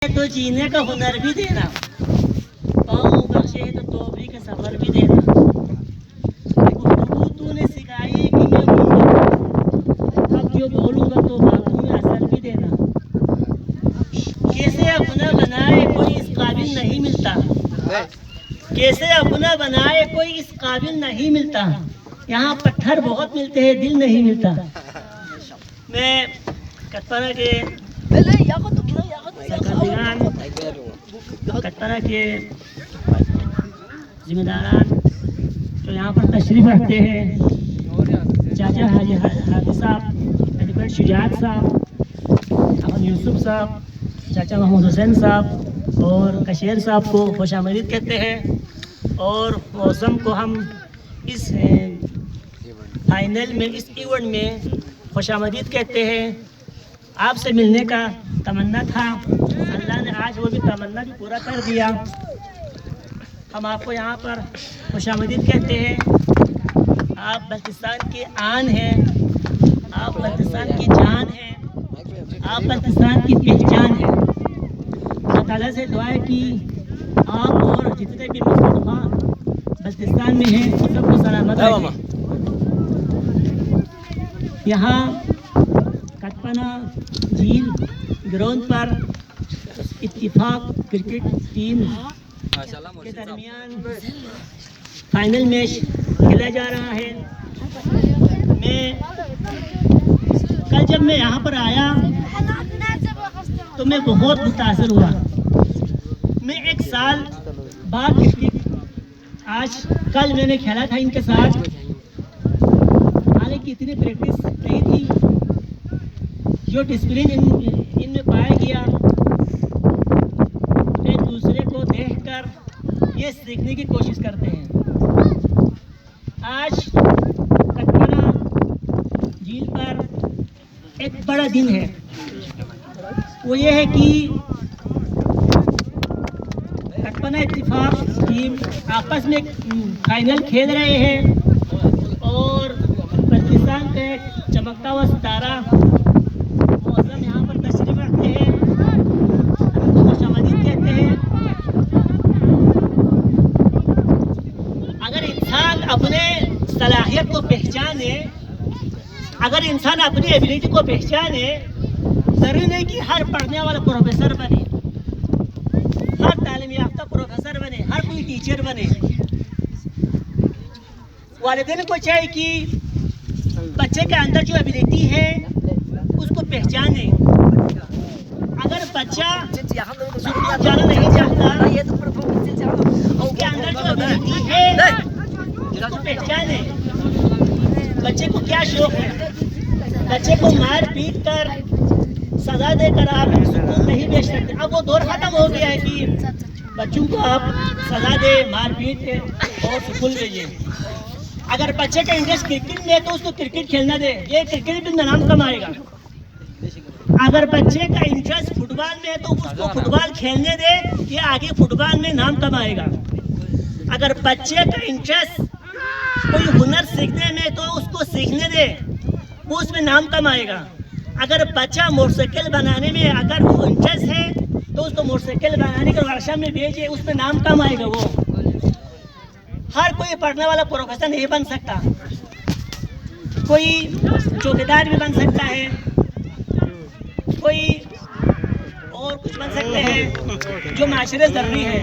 तो जीने का हुनर भी देना, पाँव बख्शे तो तौबे का सफर भी देना। गुफ्तगू तूने सिखाई कि मैं बोलूं, अब जो बोलूंगा तो बातों में असर भी देना। कैसे अपना बनाए कोई इस काबिल नहीं मिलता, कैसे अपना बनाए कोई इस काबिल नहीं मिलता। यहाँ पत्थर बहुत मिलते हैं, दिल नहीं मिलता। मैं कटपना के कटपना के जिम्मेदारान जो यहाँ पर तशरीफ रखते हैं, चाचा हाजी हाफिज साहब, एडवोकेट शुजात साहब, अहमद यूसुफ साहब, चाचा मोहम्मद हुसैन साहब और कशेर साहब को खुशामदीद कहते हैं। और मौसम को हम इस फाइनल में, इस इवेंट में खुशामदीद कहते हैं। आपसे मिलने का तमन्ना था, अल्लाह ने आज वो भी तमन्ना भी पूरा कर दिया। हम आपको यहाँ पर खुशामदीद कहते हैं। आप बल्तिस्तान की आन हैं, आप बल्तिस्तान की जान हैं, आप बल्तिस्तान की पहचान हैं। अल्लाह ताला से दुआ है कि आप और जितने भी मुस्तफ़ा बल्तिस्तान में हैं सबको सलामत रखें। यहाँ कटपना झील ग्राउंड पर इत्तिफाक क्रिकेट टीम के दरमियान फाइनल मैच खेला जा रहा है। कल जब मैं यहाँ पर आया तो मैं बहुत मुतासर हुआ। मैं एक साल बाद कल मैंने खेला था इनके साथ, हालांकि इतनी प्रैक्टिस नहीं थी। जो डिसिप्लिन इनमें पाया गया, एक दूसरे को देखकर ये सीखने की कोशिश करते हैं। आज कटपना झील पर एक बड़ा दिन है, वो ये है कि कटपना इत्तिफाक टीम आपस में फाइनल खेल रहे हैं और पाकिस्तान का एक चमकता हुआ सितारा मौसम यहाँ पर तशरीफ रखते हैं, उनको खुशामदीद कहते हैं। अगर इंसान अपने सलाहियत को पहचाने, अगर इंसान अपनी एबिलिटी को पहचाने, जरूरी नहीं कि हर पढ़ने वाला प्रोफेसर बने, हर तालीम याफ्ता प्रोफेसर बने, हर कोई टीचर बने। वालिदैन को चाहिए कि बच्चे के अंदर जो एबिलिटी है उसको पहचाने। अगर बच्चा स्कूल जाना नहीं चाहता, उसके अंदर जो एबिलिटी है उसको पहचाने। बच्चे को क्या शौक है, बच्चे को मार पीट कर सजा देकर आप स्कूल नहीं भेज सकते। अब वो दौर खत्म हो गया है कि बच्चों को आप सजा दे, मार पीट और स्कूल भेजिए। अगर बच्चे का इंटरेस्ट क्रिकेट में है तो उसको क्रिकेट खेलना दे, ये क्रिकेट भी नाम कमाएगा। अगर बच्चे का इंटरेस्ट फुटबॉल में है तो उसको फुटबॉल खेलने दे, ये आगे फुटबॉल में नाम कमाएगा। अगर बच्चे का इंटरेस्ट कोई हुनर सीखने में तो उसको सीखने दे, वो उसमें नाम कमाएगा। अगर बच्चा मोटरसाइकिल बनाने में अगर वो इंटरेस्ट है तो उसको मोटरसाइकिल बनाने के वर्कशॉप में भेजे, उसमें नाम कमाएगा। वो हर कोई पढ़ने वाला प्रोफेसर नहीं बन सकता, कोई चौकीदार भी बन सकता है, कोई और कुछ बन सकते हैं जो माशरे जरूरी है।